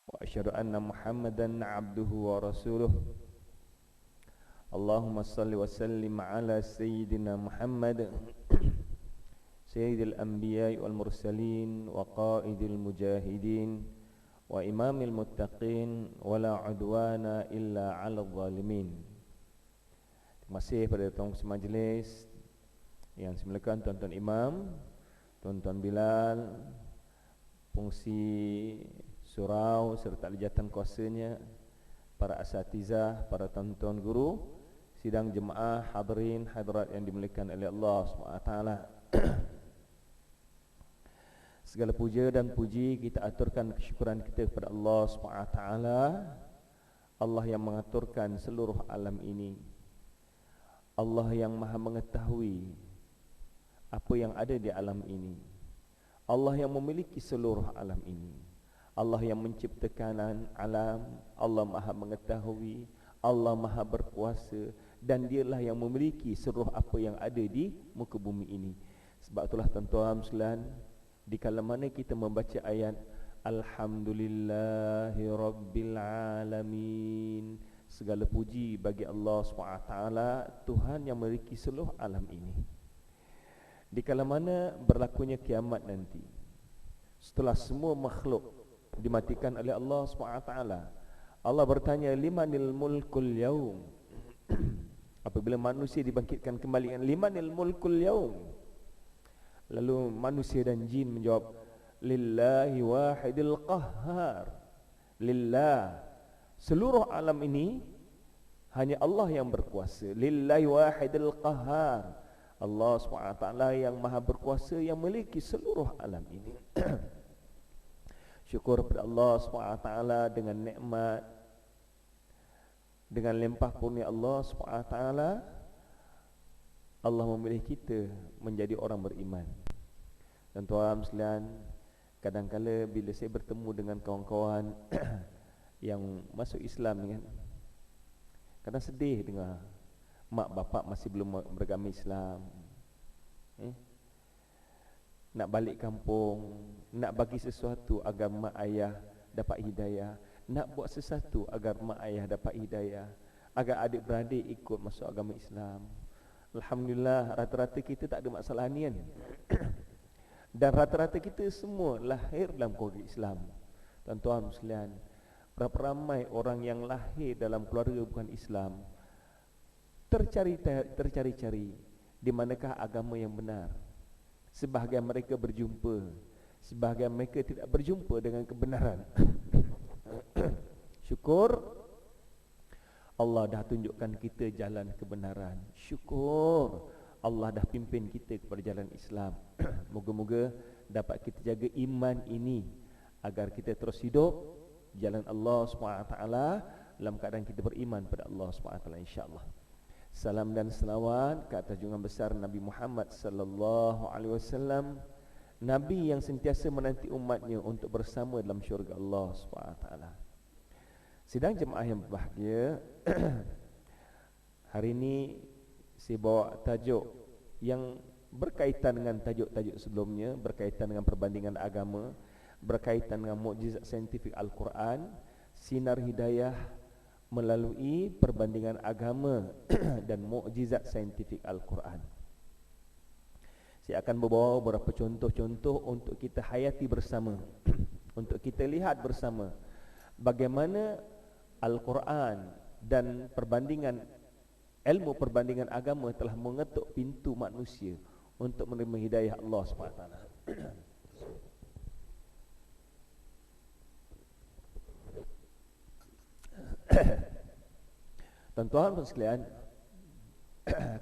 وأشهد أن محمدا عبده ورسوله. اللهم صل وسلم على سيدنا محمد سيد الأنبياء والمرسلين وقائد المجاهدين وإمام المتقين ولا عدوان إلا على الظالمين. Terima kasih pada tuan majlis yang semulakan tuan-tuan imam, tuan-tuan Bilal, fungsi surau serta lijatan kuasanya, para asatizah, para tuan-tuan guru, sidang jemaah, hadirin hadirat yang dimuliakan oleh Allah SWT. Segala puja dan puji kita aturkan kesyukuran kita kepada Allah SWT, Allah yang mengaturkan seluruh alam ini, Allah yang maha mengetahui apa yang ada di alam ini, Allah yang memiliki seluruh alam ini, Allah yang menciptakan alam, Allah maha mengetahui, Allah maha berkuasa, dan dialah yang memiliki seluruh apa yang ada di muka bumi ini. Sebab itulah tuan-tuan sekalian, di kala mana kita membaca ayat Alhamdulillahi Rabbil Alamin, segala puji bagi Allah SWT, Tuhan yang memiliki seluruh alam ini. Di kala mana berlakunya kiamat nanti, setelah semua makhluk dimatikan oleh Allah SWT, Allah bertanya, limanil mulkul yaum. Apabila manusia dibangkitkan kembali, limanil mulkul yaum. Lalu manusia dan jin menjawab, lillahi wahidil qahhar. Lillah, seluruh alam ini hanya Allah yang berkuasa. Lillahi wahidil qahhar, Allah SWT yang maha berkuasa, yang memiliki seluruh alam ini. Syukur kepada Allah SWT dengan nikmat, dengan limpah kurnia Allah SWT, Allah memilih kita menjadi orang beriman. Dan tuan sekalian, kadang-kala bila saya bertemu dengan kawan-kawan yang masuk Islam ni kan, kadang sedih dengar mak bapak masih belum beragama Islam, nak balik kampung, nak bagi sesuatu agar mak ayah dapat hidayah, nak buat sesuatu agar mak ayah dapat hidayah, agar adik-beradik ikut masuk agama Islam. Alhamdulillah, rata-rata kita tak ada masalah ni kan. Dan rata-rata kita semua lahir dalam keluarga Islam. Tuan-tuan sekalian, berapa ramai orang yang lahir dalam keluarga bukan Islam, tercari-cari di manakah agama yang benar. Sebahagian mereka berjumpa, sebahagian mereka tidak berjumpa dengan kebenaran. Syukur Allah dah tunjukkan kita jalan kebenaran. Syukur Allah dah pimpin kita kepada jalan Islam. Moga-moga dapat kita jaga iman ini agar kita terus hidup jalan Allah SWT dalam keadaan kita beriman pada Allah SWT, insya-Allah. Salam dan selawat ke atas junjungan besar Nabi Muhammad sallallahu alaihi wasallam, Nabi yang sentiasa menanti umatnya untuk bersama dalam syurga Allah SWT. Sidang jemaah yang berbahagia, hari ini saya bawa tajuk yang berkaitan dengan tajuk-tajuk sebelumnya, berkaitan dengan perbandingan agama, berkaitan dengan mukjizat saintifik Al-Quran, sinar hidayah melalui perbandingan agama dan mukjizat saintifik Al-Quran. Saya akan membawa beberapa contoh-contoh untuk kita hayati bersama, untuk kita lihat bersama bagaimana Al-Quran dan perbandingan ilmu perbandingan agama telah mengetuk pintu manusia untuk menerima hidayah Allah SWT. Tuan-tuan sekalian,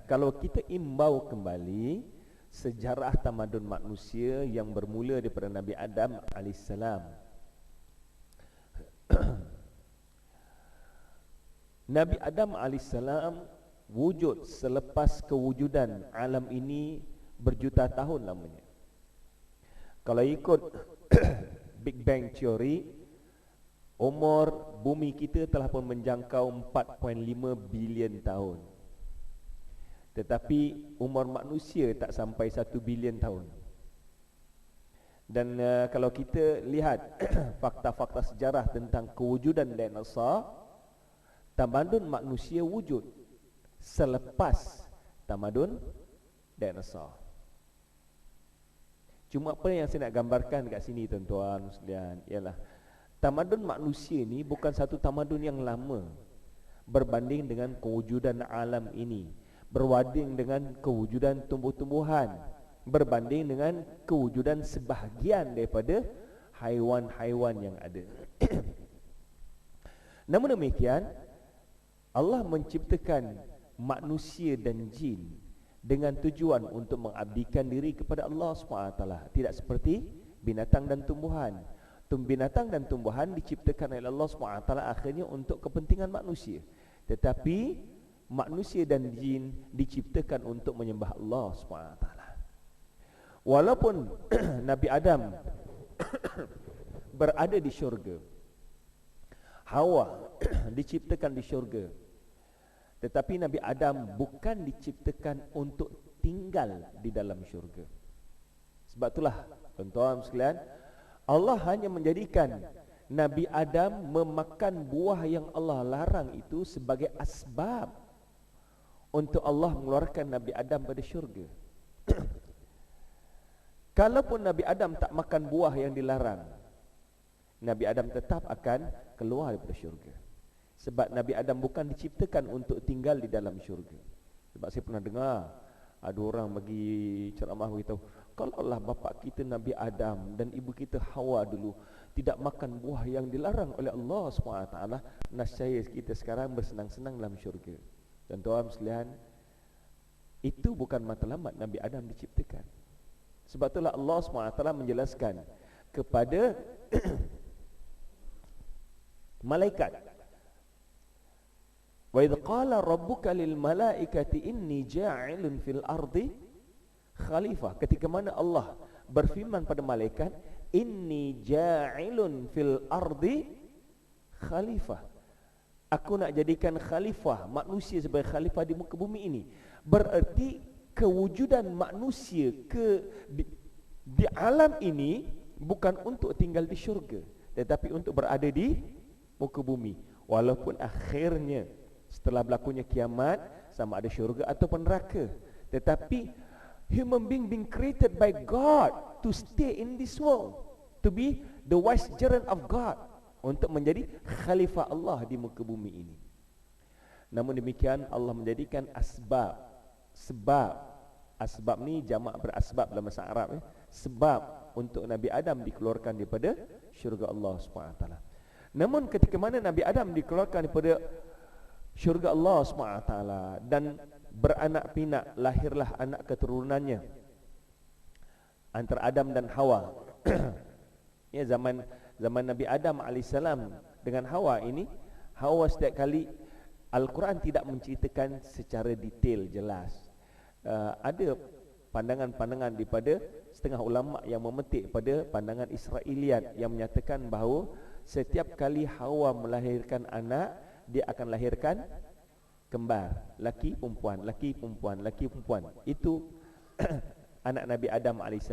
kalau kita imbau kembali sejarah tamadun manusia yang bermula daripada Nabi Adam alaihissalam. Nabi Adam alaihissalam wujud selepas kewujudan alam ini berjuta tahun lamanya. Kalau ikut Big Bang Theory, umur bumi kita telah pun menjangkau 4.5 bilion tahun. Tetapi umur manusia tak sampai 1 bilion tahun. Dan kalau kita lihat fakta-fakta sejarah tentang kewujudan dinosaur, tamadun manusia wujud selepas tamadun dinosaur. Cuma apa yang saya nak gambarkan kat sini tuan-tuan sekalian ialah tamadun manusia ni bukan satu tamadun yang lama berbanding dengan kewujudan alam ini, berbanding dengan kewujudan tumbuh-tumbuhan, berbanding dengan kewujudan sebahagian daripada haiwan-haiwan yang ada. Namun demikian, Allah menciptakan manusia dan jin dengan tujuan untuk mengabdikan diri kepada Allah SWT. Tidak seperti binatang dan tumbuhan. Binatang dan tumbuhan diciptakan oleh Allah SWT akhirnya untuk kepentingan manusia. Tetapi manusia dan jin diciptakan untuk menyembah Allah SWT. Walaupun Nabi Adam berada di syurga, Hawa diciptakan di syurga, tetapi Nabi Adam bukan diciptakan untuk tinggal di dalam syurga. Sebab itulah tuan-tuan sekalian, Allah hanya menjadikan Nabi Adam memakan buah yang Allah larang itu sebagai asbab untuk Allah mengeluarkan Nabi Adam pada syurga. Kalaupun Nabi Adam tak makan buah yang dilarang, Nabi Adam tetap akan keluar daripada syurga. Sebab Nabi Adam bukan diciptakan untuk tinggal di dalam syurga. Sebab saya pernah dengar ada orang bagi ceramah beritahu, kalaulah bapa kita Nabi Adam dan ibu kita Hawa dulu tidak makan buah yang dilarang oleh Allah SWT, nescaya kita sekarang bersenang-senang dalam syurga. Tuan-tuan sekalian, itu bukan matlamat Nabi Adam diciptakan. Sebab itulah Allah SWT menjelaskan kepada malaikat, wa idh qala rabbuka lil malaikati inni ja'ilun fil ardi khalifah. Ketika mana Allah berfirman pada malaikat, inni ja'ilun fil ardi khalifah, aku nak jadikan khalifah, manusia sebagai khalifah di muka bumi ini. Berarti kewujudan manusia di alam ini bukan untuk tinggal di syurga, tetapi untuk berada di muka bumi. Walaupun akhirnya setelah berlakunya kiamat, sama ada syurga ataupun neraka, tetapi human being created by God to stay in this world, to be the vicegerent of God, untuk menjadi khalifah Allah di muka bumi ini. Namun demikian Allah menjadikan asbab. Asbab ni jamak berasbab dalam bahasa Arab, sebab untuk Nabi Adam dikeluarkan daripada syurga Allah SWT. Namun ketika mana Nabi Adam dikeluarkan daripada syurga Allah SWT dan beranak pinak, lahirlah anak keturunannya antara Adam dan Hawa. Ya, zaman Nabi Adam AS dengan Hawa ini, Hawa setiap kali Al-Quran tidak menceritakan secara detail jelas. Ada pandangan-pandangan daripada setengah ulama yang memetik pada pandangan Israeliat yang menyatakan bahawa setiap kali Hawa melahirkan anak, dia akan lahirkan kembar, laki perempuan, laki perempuan, laki perempuan. Itu anak Nabi Adam AS.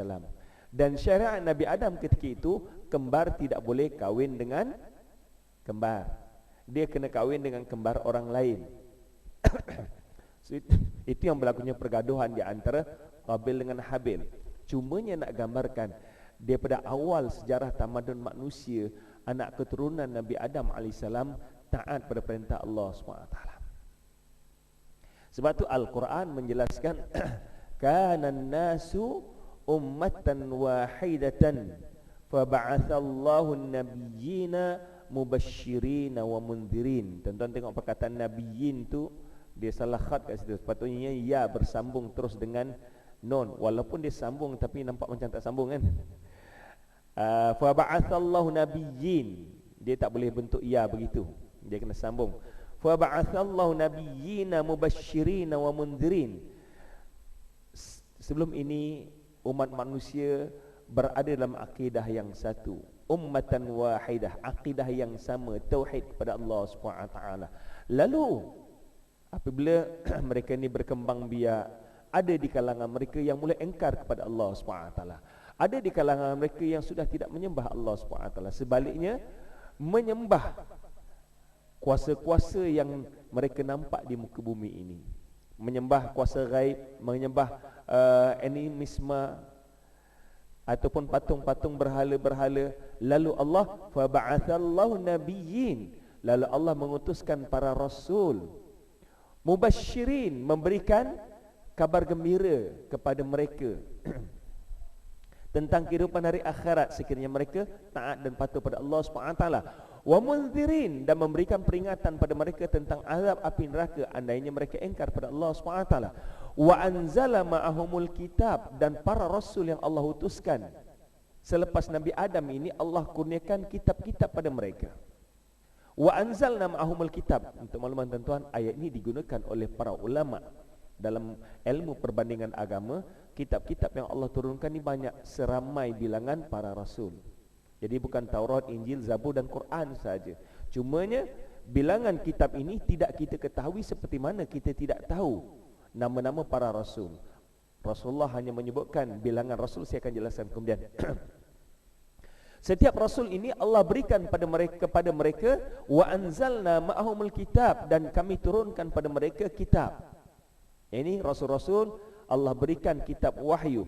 Dan syariat Nabi Adam ketika itu, kembar tidak boleh kahwin dengan kembar, dia kena kahwin dengan kembar orang lain. So, itu yang berlakunya pergaduhan di antara Qabil dengan Habil. Cumanya nak gambarkan daripada awal sejarah tamadun manusia, anak keturunan Nabi Adam AS taat pada perintah Allah SWT. Sebab tu Al-Quran menjelaskan kanan nasu ummatan wahidatan faba'athallahu an-nabiyyina mubashshirina wa mundhirin. Tuan-tuan tengok perkataan nabiyyin tu, dia salah khat kat situ. Sepatutnya ya bersambung terus dengan non, walaupun dia sambung tapi nampak macam tak sambung kan. Faba'athallahu nabiyyin, dia tak boleh bentuk ya begitu, dia kena sambung. Fa ba'atsallahu nabiyyina mubashshirina wa mundhirin. Sebelum ini umat manusia berada dalam akidah yang satu, ummatan wahidah, akidah yang sama, tauhid kepada Allah SWT. Lalu apabila mereka ini berkembang biak, ada di kalangan mereka yang mulai engkar kepada Allah SWT. Ada di kalangan mereka yang sudah tidak menyembah Allah SWT. Sebaliknya, menyembah kuasa-kuasa yang mereka nampak di muka bumi ini. Menyembah kuasa gaib, menyembah animisme, ataupun patung-patung berhala-berhala. Lalu Allah faba'athallahu nabiyyin, lalu Allah mengutuskan para rasul, mubasyirin, memberikan kabar gembira kepada mereka tentang kehidupan hari akhirat sekiranya mereka taat dan patuh pada Allah SWT. Wa munzirin, dan memberikan peringatan pada mereka tentang azab api neraka andainya mereka ingkar pada Allah SWT. Wa anzala ma'ahumul kitab, dan para rasul yang Allah utuskan selepas Nabi Adam ini, Allah kurniakan kitab-kitab pada mereka. Wa anzalna ma'ahumul kitab. Untuk makluman tuan-tuan, ayat ini digunakan oleh para ulama dalam ilmu perbandingan agama. Kitab-kitab yang Allah turunkan ni banyak, seramai bilangan para rasul. Jadi bukan Taurat, Injil, Zabur dan Quran saja. Cumanya bilangan kitab ini tidak kita ketahui, seperti mana kita tidak tahu nama-nama para rasul. Rasulullah hanya menyebutkan bilangan rasul. Saya akan jelaskan kemudian. Setiap rasul ini Allah berikan kepada mereka wa anzalna ma'ahumul kitab, dan kami turunkan pada mereka kitab. Ini rasul-rasul Allah berikan kitab wahyu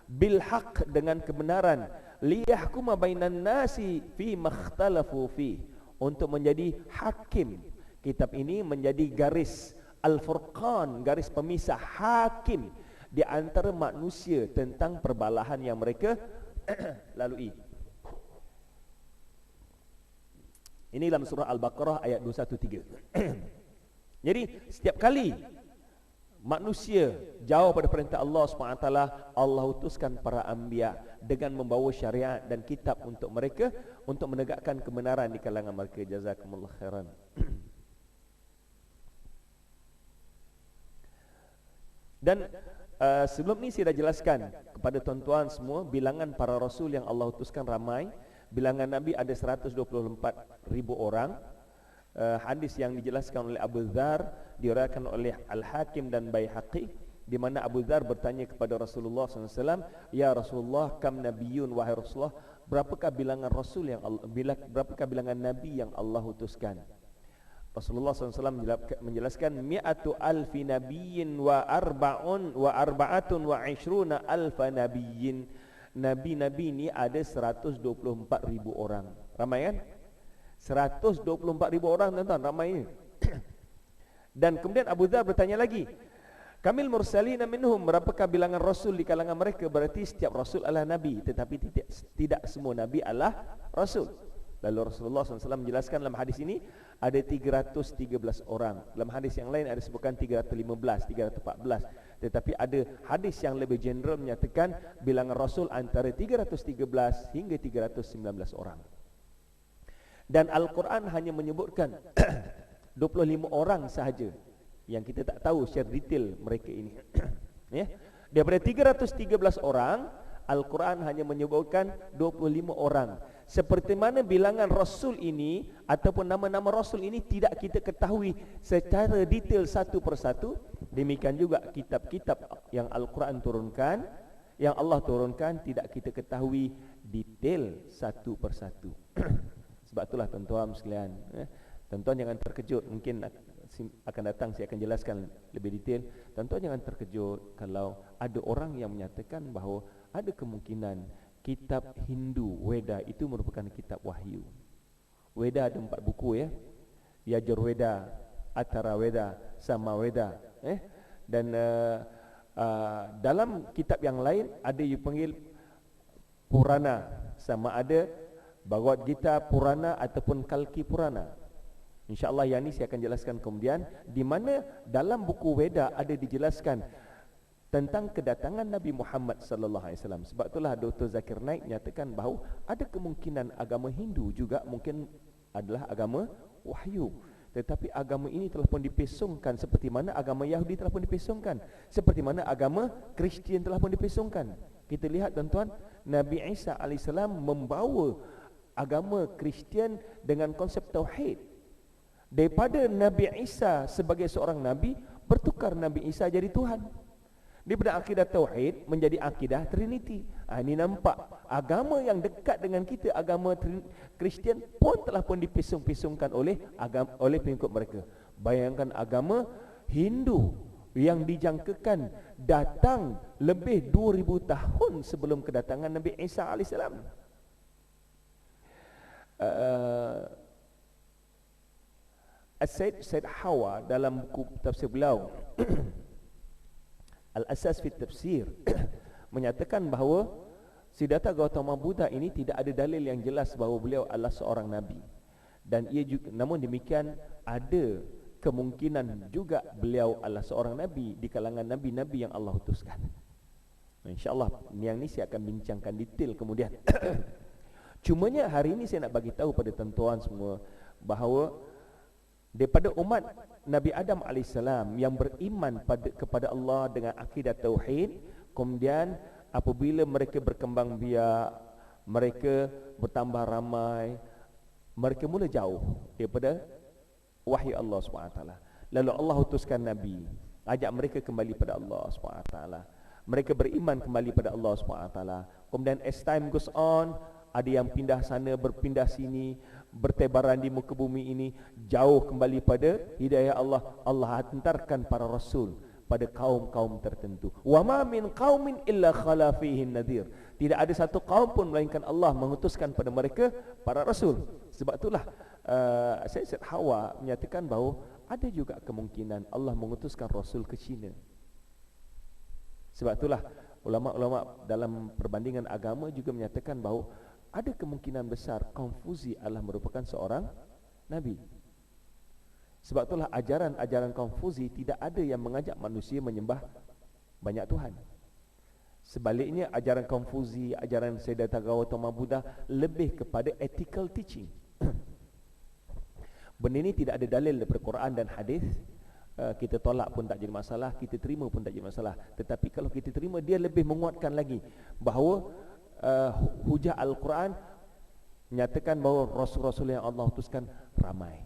bil haq, dengan kebenaran, liyahkuma bainan nasi fi makhtalafu fi, untuk menjadi hakim. Kitab ini menjadi garis al-furqan, garis pemisah, hakim di antara manusia tentang perbalahan yang mereka lalui. Ini dalam surah Al-Baqarah ayat 213. Jadi setiap kali manusia jauh pada perintah Allah SWT, Allah utuskan para anbiya dengan membawa syariat dan kitab untuk mereka, untuk menegakkan kebenaran di kalangan mereka. Jazakumullah khairan. Dan sebelum ini saya dah jelaskan kepada tuan-tuan semua, bilangan para rasul yang Allah utuskan ramai. Bilangan Nabi ada 124,000 orang. Hadis yang dijelaskan oleh Abu Dzar, diriwayatkan oleh Al-Hakim dan Baihaqi, di mana Abu Dzar bertanya kepada Rasulullah SAW, "Ya Rasulullah, kam nabiyyun, wahai Rasulullah, berapakah bilangan rasul yang berapakah bilangan nabi yang Allah utuskan?" Rasulullah SAW menjelaskan, "Mi'atu alfi nabiyyin wa arba'atun wa ishruna alfa nabiyyin." Nabi-nabi ini ada 124,000 orang. Ramai kan? 124,000 orang, tuan-tuan, ramai. Dan kemudian Abu Dzar bertanya lagi, "Kamil mursalina minhum, berapakah bilangan rasul di kalangan mereka?" Berarti setiap rasul adalah nabi, tetapi tidak semua nabi adalah rasul. Lalu Rasulullah SAW menjelaskan dalam hadis ini ada 313 orang. Dalam hadis yang lain ada sebutkan 315, 314. Tetapi ada hadis yang lebih general menyatakan bilangan rasul antara 313 hingga 319 orang. Dan Al-Quran hanya menyebutkan 25 orang sahaja yang kita tak tahu secara detail mereka ini. Ya. Daripada 313 orang, Al-Quran hanya menyebutkan 25 orang. Seperti mana bilangan rasul ini ataupun nama-nama rasul ini tidak kita ketahui secara detail satu persatu, demikian juga kitab-kitab yang Al-Quran turunkan, yang Allah turunkan, tidak kita ketahui detail satu persatu. Sebab itulah tuan-tuan sekalian, tuan-tuan jangan terkejut. Mungkin akan datang saya akan jelaskan lebih detail. Tuan-tuan jangan terkejut kalau ada orang yang menyatakan bahawa ada kemungkinan kitab Hindu Weda itu merupakan kitab wahyu. Weda ada 4 buku, ya. Yajurveda, Atharvaveda, Samaveda, dan dalam kitab yang lain ada yang panggil Purana, sama ada Bhagavad Gita Purana ataupun Kalki Purana. InsyaAllah yang ini saya akan jelaskan kemudian, di mana dalam buku Weda ada dijelaskan tentang kedatangan Nabi Muhammad sallallahu alaihi wasallam. Sebab itulah Dr. Zakir Naik nyatakan bahawa ada kemungkinan agama Hindu juga mungkin adalah agama wahyu. Tetapi agama ini telah pun dipesongkan seperti mana agama Yahudi telah pun dipesongkan, seperti mana agama Kristian telah pun dipesongkan. Kita lihat tuan-tuan, Nabi Isa alaihissalam membawa agama Kristian dengan konsep tauhid. Daripada Nabi Isa sebagai seorang nabi, bertukar Nabi Isa jadi Tuhan. Daripada akidah tauhid menjadi akidah Trinity. Ini nampak agama yang dekat dengan kita, agama Kristian pun telah pun dipisung-pisungkan oleh pengikut mereka. Bayangkan agama Hindu yang dijangkakan datang lebih 2000 tahun sebelum kedatangan Nabi Isa AS. Said Hawa dalam buku tafsir beliau Al-Asas fi Tafsir menyatakan bahawa Siddhartha Gautama Buddha ini tidak ada dalil yang jelas bahawa beliau adalah seorang nabi, dan ia juga, namun demikian ada kemungkinan juga beliau adalah seorang nabi di kalangan nabi-nabi yang Allah utuskan. InsyaAllah yang ni saya akan bincangkan detail kemudian. Cumanya hari ini saya nak bagi tahu pada tuan-tuan semua bahawa daripada umat Nabi Adam AS yang beriman kepada Allah dengan akidah tauhid, kemudian apabila mereka berkembang biak, mereka bertambah ramai, mereka mula jauh daripada wahyu Allah SWT. Lalu Allah utuskan Nabi, ajak mereka kembali pada Allah SWT. Mereka beriman kembali pada Allah SWT. Kemudian as time goes on, ada yang pindah sana, berpindah sini, bertebaran di muka bumi ini, jauh kembali pada hidayah Allah. Allah hantarkan para rasul pada kaum-kaum tertentu. Wa ma min qaumin illa khala fihi nadhir. Tidak ada satu kaum pun melainkan Allah mengutuskan pada mereka para rasul. Sebab itulah Said Hawa menyatakan bahawa ada juga kemungkinan Allah mengutuskan rasul ke China. Sebab itulah ulama-ulama dalam perbandingan agama juga menyatakan bahawa ada kemungkinan besar Konfusi adalah merupakan seorang nabi. Sebab itulah ajaran-ajaran Konfusi tidak ada yang mengajak manusia menyembah banyak Tuhan. Sebaliknya ajaran Konfusi, ajaran Siddhartha Gautama Buddha lebih kepada ethical teaching. Benda ini tidak ada dalil daripada Quran dan hadis. Kita tolak pun tak jadi masalah, kita terima pun tak jadi masalah. Tetapi kalau kita terima, dia lebih menguatkan lagi bahawa hujah Al-Quran menyatakan bahawa rasul-rasul yang Allah utuskan ramai.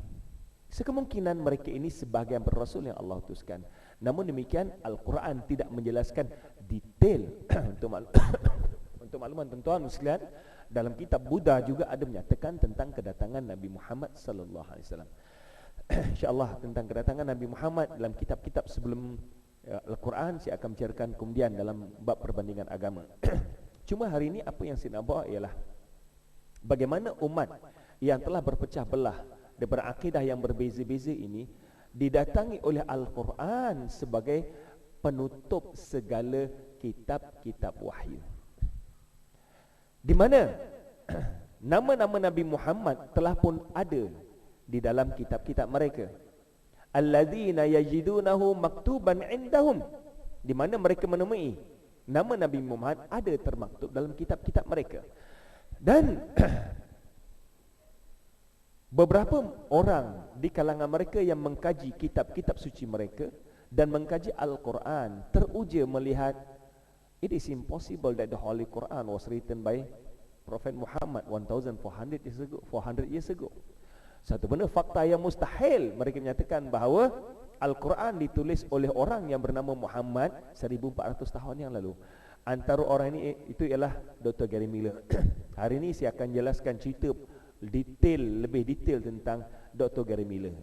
Sekemungkinan mereka ini sebahagian rasul yang Allah utuskan. Namun demikian Al-Quran tidak menjelaskan detail. Untuk makluman tuan-tuan sekalian, dalam kitab Buddha juga ada menyatakan tentang kedatangan Nabi Muhammad sallallahu alaihi wasallam. InsyaAllah tentang kedatangan Nabi Muhammad dalam kitab-kitab sebelum Al-Quran saya akan bicarakan kemudian dalam bab perbandingan agama. Cuma hari ini apa yang saya nak bawa ialah bagaimana umat yang telah berpecah belah daripada akidah yang berbeza-beza ini didatangi oleh Al-Quran sebagai penutup segala kitab-kitab wahyu. Di mana nama-nama Nabi Muhammad telah pun ada di dalam kitab-kitab mereka. Alladzina yajidunahu maktuban indahum, di mana mereka menemui nama Nabi Muhammad ada termaktub dalam kitab-kitab mereka. Dan beberapa orang di kalangan mereka yang mengkaji kitab-kitab suci mereka dan mengkaji Al-Quran teruja melihat it is impossible that the Holy Quran was written by Prophet Muhammad 1400 years ago. Satu benda fakta yang mustahil. Mereka menyatakan bahawa Al-Quran ditulis oleh orang yang bernama Muhammad 1400 tahun yang lalu. Antara orang ini itu ialah Dr. Gary Miller. Hari ini saya akan jelaskan cerita lebih detail tentang Dr. Gary Miller.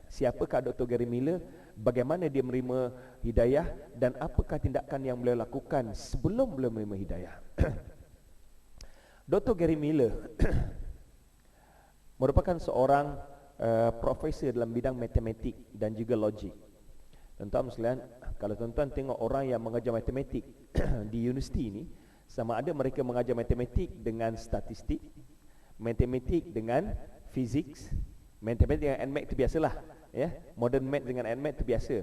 Siapakah Dr. Gary Miller? Bagaimana dia menerima hidayah dan apakah tindakan yang beliau lakukan sebelum beliau menerima hidayah? Dr. Gary Miller merupakan seorang profesor dalam bidang matematik dan juga logik. Tuan-tuan sekalian, kalau tuan-tuan tengok orang yang mengajar matematik di universiti ini, sama ada mereka mengajar matematik dengan statistik, matematik dengan physics, matematik dengan NMAT itu biasalah, ya. Modern math dengan NMAT itu biasa.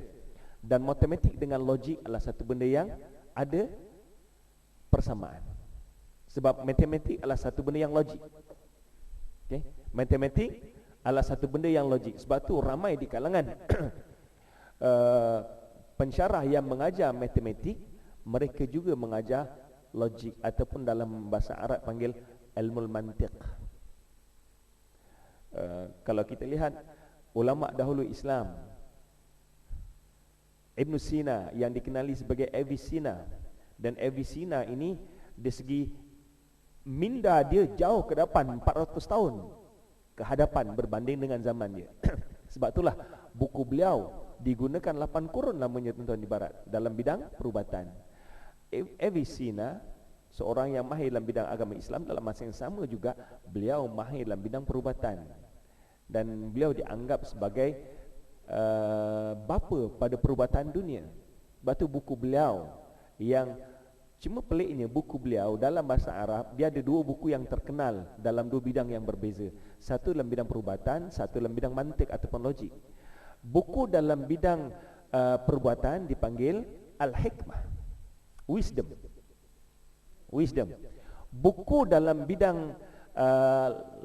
Dan matematik dengan logik adalah satu benda yang ada persamaan. Sebab matematik adalah satu benda yang logik. Okay? Matematik adalah satu benda yang logik. Sebab tu ramai di kalangan pensyarah yang mengajar matematik, mereka juga mengajar logik ataupun dalam bahasa Arab panggil ilmu mantiq. Kalau kita lihat ulama dahulu Islam, Ibn Sina yang dikenali sebagai Avicenna, dan Avicenna ini dari segi minda dia jauh ke depan 400 tahun ke hadapan berbanding dengan zaman dia. Sebab itulah buku beliau digunakan 8 kurun lamanya tuan-tuan di barat dalam bidang perubatan. Avicenna, seorang yang mahir dalam bidang agama Islam, dalam masa yang sama juga beliau mahir dalam bidang perubatan. Dan beliau dianggap sebagai bapa pada perubatan dunia. Sebab tu buku beliau yang cuma peliknya, buku beliau dalam bahasa Arab, dia ada 2 buku yang terkenal dalam 2 bidang yang berbeza. Satu dalam bidang perubatan, satu dalam bidang mantik ataupun logik. Buku dalam bidang perubatan dipanggil Al-Hikmah, Wisdom. Buku dalam bidang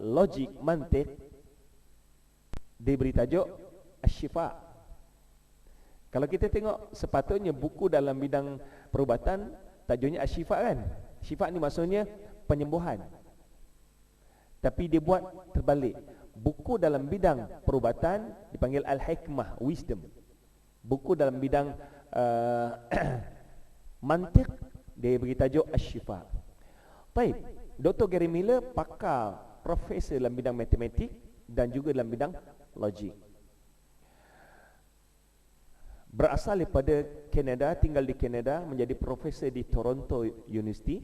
logik, mantik diberi tajuk Asy-Syifa. Kalau kita tengok, sepatutnya buku dalam bidang perubatan tajuknya Asy-Syifa kan. Syifa ni maksudnya penyembuhan. Tapi dia buat terbalik. Buku dalam bidang perubatan dipanggil Al-Hikmah, Wisdom. Buku dalam bidang mantik dia beri tajuk Asy-Syifa. Baik, Dr. Gary Miller pakar, profesor dalam bidang matematik dan juga dalam bidang logik. Berasal daripada Kanada, tinggal di Kanada, menjadi profesor di Toronto University.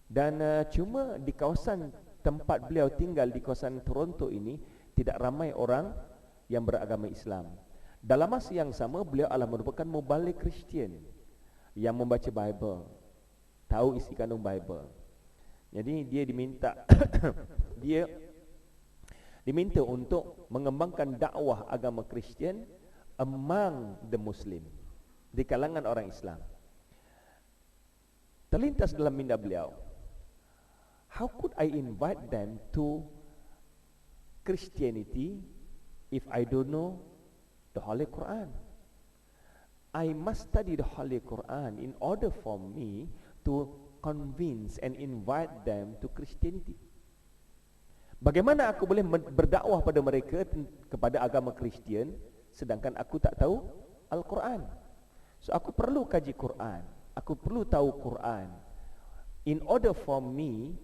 Dan cuma di kawasan tempat beliau tinggal, di kawasan Toronto ini, tidak ramai orang yang beragama Islam. Dalam masa yang sama, beliau adalah merupakan mubalik Kristian yang membaca Bible, tahu isi kandung Bible. Jadi dia diminta dia diminta untuk mengembangkan dakwah agama Kristian among the Muslim, di kalangan orang Islam. Terlintas dalam minda beliau, how could I invite them to Christianity if I don't know the Holy Quran? I must study the Holy Quran in order for me to convince and invite them to Christianity. Bagaimana aku boleh berdakwah pada mereka kepada agama Kristian sedangkan aku tak tahu Al-Quran? So aku perlu kaji Quran, aku perlu tahu Quran in order for me,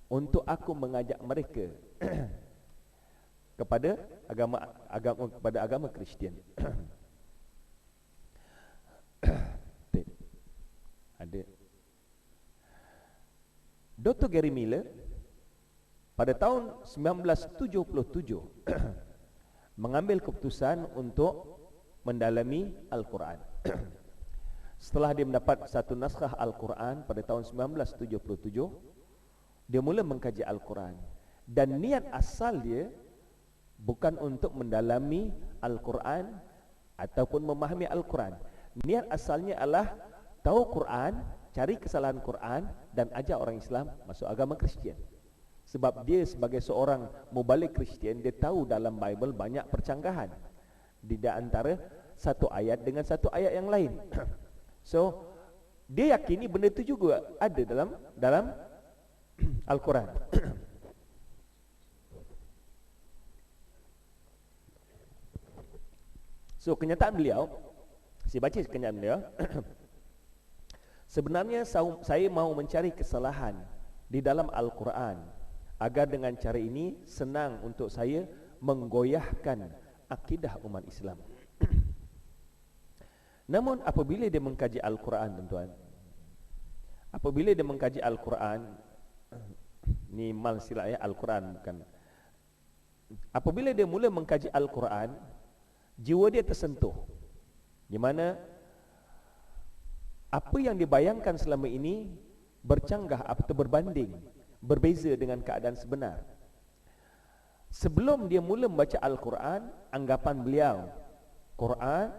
untuk aku mengajak mereka kepada agama Kristian. Ada Dr. Gary Miller pada tahun 1977 mengambil keputusan untuk mendalami Al-Quran. Setelah dia mendapat satu naskah Al-Quran pada tahun 1977, dia mula mengkaji Al-Quran. Dan niat asal dia bukan untuk mendalami Al-Quran ataupun memahami Al-Quran. Niat asalnya adalah tahu Quran, cari kesalahan Quran dan ajak orang Islam masuk agama Kristian. Sebab dia sebagai seorang mubalik Kristian, dia tahu dalam Bible banyak percanggahan di antara satu ayat dengan satu ayat yang lain. So dia yakini benda itu juga ada dalam Al-Quran. So kenyataan beliau, saya baca kenyataan beliau. Sebenarnya saya mau mencari kesalahan di dalam Al-Quran agar dengan cara ini senang untuk saya menggoyahkan akidah umat Islam. Namun apabila dia mengkaji Al-Quran, tuan-tuan, apabila dia mengkaji Al-Quran, ni mal silap ya, Al-Quran bukan. Apabila dia mula mengkaji Al-Quran, jiwa dia tersentuh, di mana apa yang dibayangkan selama ini bercanggah atau berbanding, berbeza dengan keadaan sebenar. Sebelum dia mula membaca Al-Quran, anggapan beliau, Quran,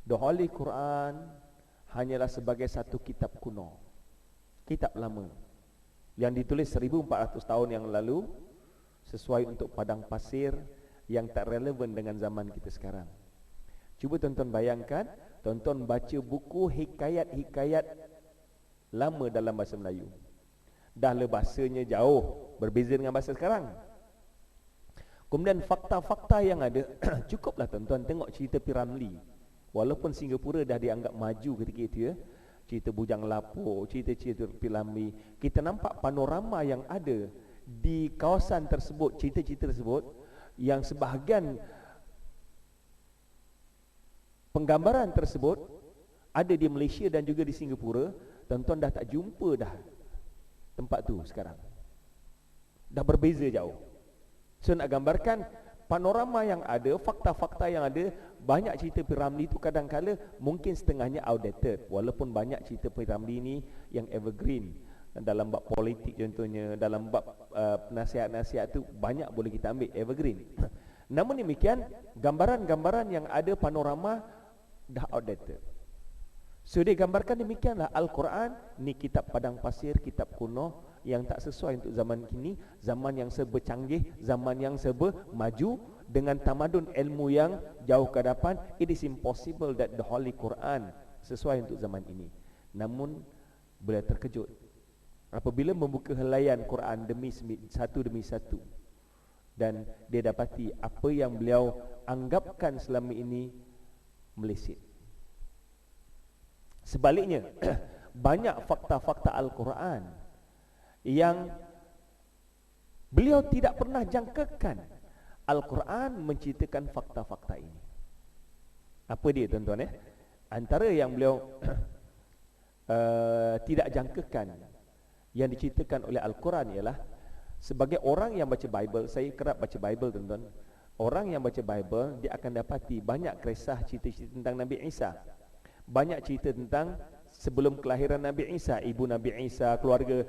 the Holy Quran, hanyalah sebagai satu kitab kuno, kitab lama yang ditulis 1400 tahun yang lalu, sesuai untuk padang pasir yang tak relevan dengan zaman kita sekarang. Cuba tonton bayangkan, tonton baca buku hikayat-hikayat lama dalam bahasa Melayu. Dah le bahasanya jauh, berbeza dengan bahasa sekarang. Kemudian fakta-fakta yang ada, cukuplah tuan-tuan tengok cerita P. Ramlee. Walaupun Singapura dah dianggap maju ketika itu ya, cerita Bujang Lapuk, cerita-cerita Pilambi. Kita nampak panorama yang ada di kawasan tersebut, cerita-cerita tersebut, yang sebahagian penggambaran tersebut ada di Malaysia dan juga di Singapura. Tuan-tuan dah tak jumpa dah tempat tu sekarang. Dah berbeza jauh. So nak gambarkan panorama yang ada, fakta-fakta yang ada, banyak cerita P.Ramlee itu kadang-kala mungkin setengahnya outdated, walaupun banyak cerita P.Ramlee ni yang evergreen. Dalam bab politik contohnya, dalam bab nasihat-nasihat tu banyak boleh kita ambil evergreen. Namun demikian, gambaran-gambaran yang ada panorama dah outdated. So dia gambarkan demikianlah Al-Quran ni kitab padang pasir, kitab kuno yang tak sesuai untuk zaman kini, zaman yang serba canggih, zaman yang serba maju dengan tamadun ilmu yang jauh ke hadapan. It is impossible that the Holy Quran sesuai untuk zaman ini. Namun beliau terkejut apabila membuka helaian Quran satu demi satu, dan dia dapati apa yang beliau anggapkan selama ini meleset. Sebaliknya, banyak fakta-fakta Al-Quran yang beliau tidak pernah jangkakan. Al-Quran menceritakan fakta-fakta ini. Apa dia tuan-tuan Antara yang beliau tidak jangkakan yang diceritakan oleh Al-Quran ialah, sebagai orang yang baca Bible, saya kerap baca Bible tuan-tuan. Orang yang baca Bible, dia akan dapati banyak kisah cerita-cerita tentang Nabi Isa. Banyak cerita tentang sebelum kelahiran Nabi Isa, ibu Nabi Isa, keluarga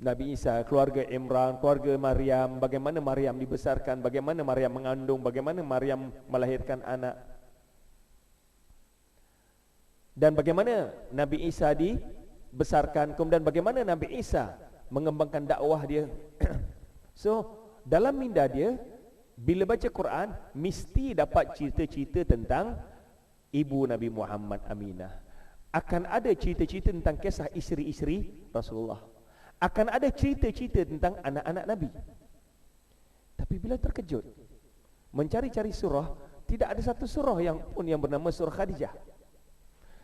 Nabi Isa, keluarga Imran, keluarga Maryam, bagaimana Maryam dibesarkan, bagaimana Maryam mengandung, bagaimana Maryam melahirkan anak, dan bagaimana Nabi Isa dibesarkan, kemudian bagaimana Nabi Isa mengembangkan dakwah dia. So, dalam minda dia, bila baca Quran, mesti dapat cerita-cerita tentang ibu Nabi Muhammad Aminah. Akan ada cerita-cerita tentang kisah isteri-isteri Rasulullah. Akan ada cerita-cerita tentang anak-anak Nabi. Tapi bila terkejut, mencari-cari surah, tidak ada satu surah yang pun yang bernama surah Khadijah.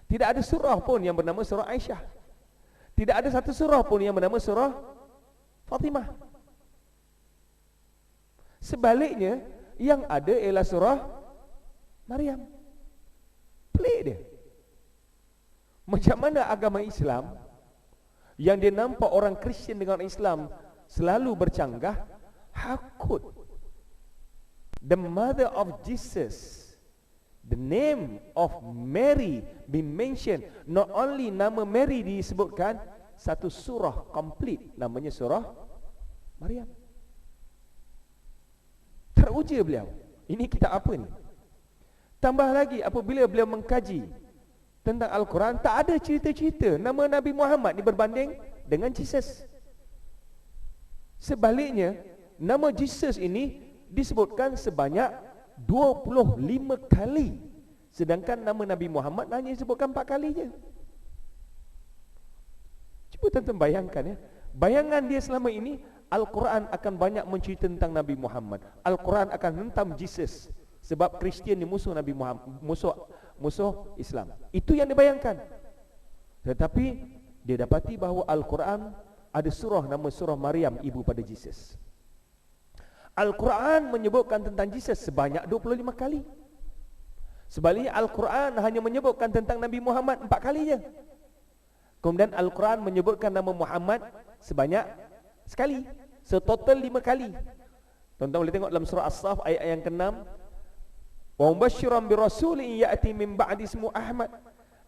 Tidak ada surah pun yang bernama surah Aisyah. Tidak ada satu surah pun yang bernama surah Fatimah. Sebaliknya, yang ada ialah surah Maryam. Pelik dia. Macam mana agama Islam yang dia nampak orang Kristian dengan Islam selalu bercanggah, hakut the mother of Jesus, the name of Mary be mentioned. Not only nama Mary disebutkan, satu surah complete namanya surah Maryam. Teruja beliau, ini kitab apa ni? Tambah lagi, apabila beliau mengkaji tentang Al-Quran, tak ada cerita-cerita nama Nabi Muhammad ni berbanding dengan Jesus. Sebaliknya, nama Jesus ini disebutkan sebanyak 25 kali, sedangkan nama Nabi Muhammad hanya disebutkan 4 kali je. Cuba tuan-tuan bayangkan bayangan dia selama ini, Al-Quran akan banyak mencerita tentang Nabi Muhammad, Al-Quran akan hentam Jesus, sebab Kristian ni musuh Nabi Muhammad, musuh Islam. Itu yang dibayangkan. Tetapi dia dapati bahawa Al-Quran ada surah nama surah Maryam, ibu pada Jesus. Al-Quran menyebutkan tentang Jesus sebanyak 25 kali. Sebaliknya Al-Quran hanya menyebutkan tentang Nabi Muhammad 4 kali je. Kemudian Al-Quran menyebutkan nama Muhammad sebanyak sekali. Setotal 5 kali. Tuan-tuan boleh tengok dalam surah As-Saff ayat yang ke-6. Wa mubasysyiran bi rasulin ya'ti min ba'di ismu Ahmad,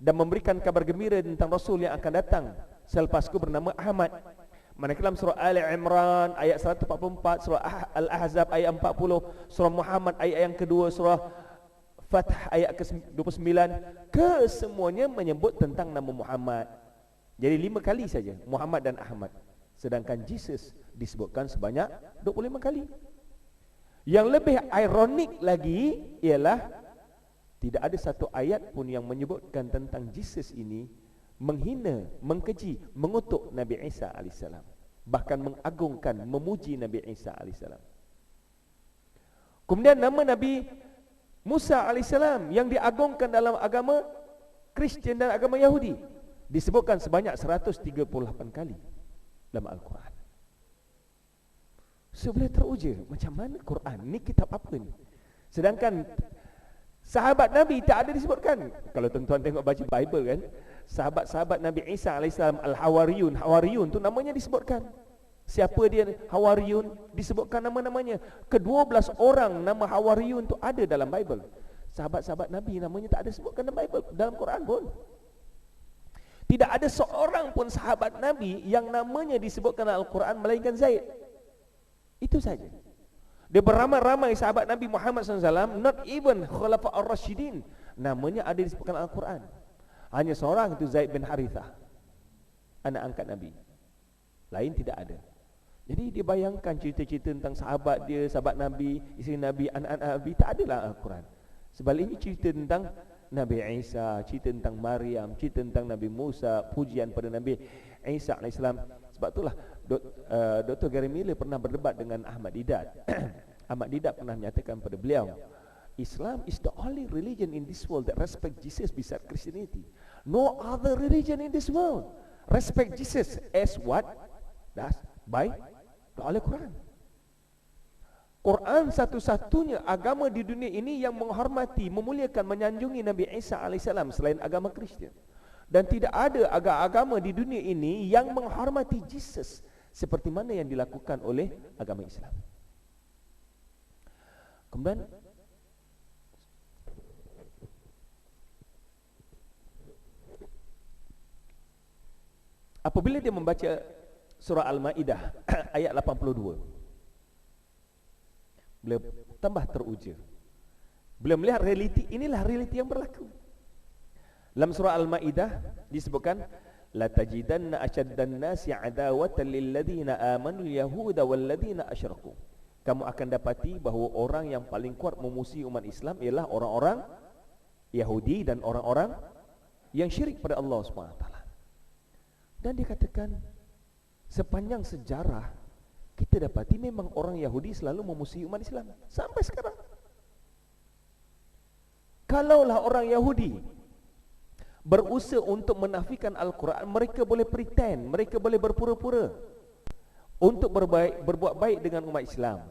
dan memberikan kabar gembira tentang rasul yang akan datang selepasku bernama Ahmad. Manakala dalam surah Ali Imran ayat 144, surah Al-Ahzab ayat 40, surah Muhammad ayat yang kedua, surah Fath ayat ke-29, kesemuanya menyebut tentang nama Muhammad. Jadi 5 kali saja Muhammad dan Ahmad, sedangkan Jesus disebutkan sebanyak 25 kali. Yang lebih ironik lagi ialah tidak ada satu ayat pun yang menyebutkan tentang Jesus ini menghina, mengkeji, mengutuk Nabi Isa AS, bahkan mengagungkan, memuji Nabi Isa AS. Kemudian nama Nabi Musa AS yang diagungkan dalam agama Kristian dan agama Yahudi, disebutkan sebanyak 138 kali dalam Al-Quran. So boleh teruja, macam mana Quran ni kitab apa ni? Sedangkan sahabat Nabi tak ada disebutkan. Kalau tuan-tuan tengok baca Bible kan, sahabat-sahabat Nabi Isa AS, Al-Hawariyun, Hawariyun tu namanya disebutkan. Siapa dia Hawariyun? Disebutkan nama-namanya. Ke-12 orang nama Hawariyun tu ada dalam Bible. Sahabat-sahabat Nabi namanya tak ada sebutkan dalam Bible, dalam Quran pun. Tidak ada seorang pun sahabat Nabi yang namanya disebutkan dalam Al-Quran melainkan Zaid. Itu saja. Dia beramai-ramai sahabat Nabi Muhammad SAW, not even Khulafa ar-Rashidin, namanya ada disebutkan dalam Al-Quran. Hanya seorang, itu Zaid bin Harithah, anak angkat Nabi. Lain tidak ada. Jadi dia bayangkan cerita-cerita tentang sahabat dia, sahabat Nabi, isteri Nabi, anak-anak Nabi, tak ada dalam Al-Quran. Sebaliknya cerita tentang Nabi Isa, cerita tentang Maryam, cerita tentang Nabi Musa, pujian pada Nabi Isa AS. Sebab itulah Dr. Gary Miller pernah berdebat dengan Ahmad Didat. Ahmad Didat pernah menyatakan pada beliau, Islam is the only religion in this world that respect Jesus beside Christianity. No other religion in this world respect Jesus as what? That's by the Al-Quran. Quran satu-satunya agama di dunia ini yang menghormati, memuliakan, menyanjungi Nabi Isa AS selain agama Kristian. Dan tidak ada agama di dunia ini yang menghormati Jesus seperti mana yang dilakukan oleh agama Islam. Kemudian apabila dia membaca surah Al-Maidah ayat 82, beliau tambah teruja. Beliau melihat realiti, inilah realiti yang berlaku. Dalam surah Al-Maidah disebutkan, la tajidanna ashaddan nasi adawatan lil ladzina amanu yahuda wal ladzina asyraku. Kamu akan dapati bahawa orang yang paling kuat memusuhi umat Islam ialah orang-orang Yahudi dan orang-orang yang syirik pada Allah SWT. Dan dikatakan sepanjang sejarah kita dapati memang orang Yahudi selalu memusuhi umat Islam sampai sekarang. Kalaulah orang Yahudi berusaha untuk menafikan Al-Quran, mereka boleh pretend, mereka boleh berpura-pura untuk berbuat baik dengan umat Islam.